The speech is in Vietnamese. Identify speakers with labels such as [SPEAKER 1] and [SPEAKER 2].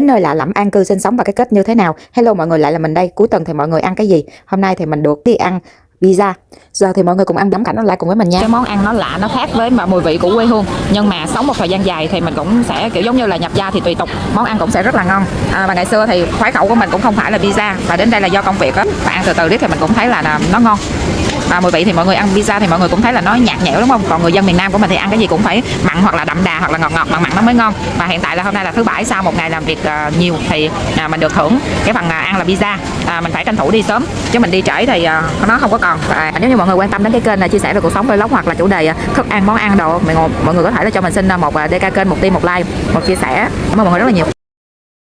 [SPEAKER 1] Nơi lạ lẫm an cư sinh sống và cái kết như thế nào. Hello mọi người, lại là mình đây. Cuối tuần thì mọi người ăn cái gì? Hôm nay thì mình được đi ăn pizza. Giờ thì mọi người cùng ăn ngắm cảnh nó lại cùng với mình nha.
[SPEAKER 2] Cái món ăn nó lạ, nó khác với mà mùi vị của quê hương, nhưng mà sống một thời gian dài thì mình cũng sẽ kiểu giống như là nhập gia thì tùy tục món ăn cũng sẽ rất là ngon. Và ngày xưa thì khoái khẩu của mình cũng không phải là pizza, và đến đây là do công việc á, và ăn từ từ riết thì mình cũng thấy là nó ngon. Và mùi vị thì mọi người ăn pizza thì mọi người cũng thấy là nó nhạt nhẽo đúng không? Còn người dân miền Nam của mình thì ăn cái gì cũng phải mặn hoặc là đậm đà hoặc là ngọt ngọt mặn mặn nó mới ngon. Và hiện tại là hôm nay là thứ Bảy, sau một ngày làm việc nhiều thì mình được hưởng cái phần ăn là pizza. Mình phải tranh thủ đi sớm chứ mình đi trễ thì nó không có còn. Và nếu như mọi người quan tâm đến cái kênh là chia sẻ về cuộc sống vlog hoặc là chủ đề thức ăn món ăn đồ, mọi người có thể là cho mình xin một DK kênh, một tim một like, một chia sẻ. Cảm ơn mọi người rất là nhiều.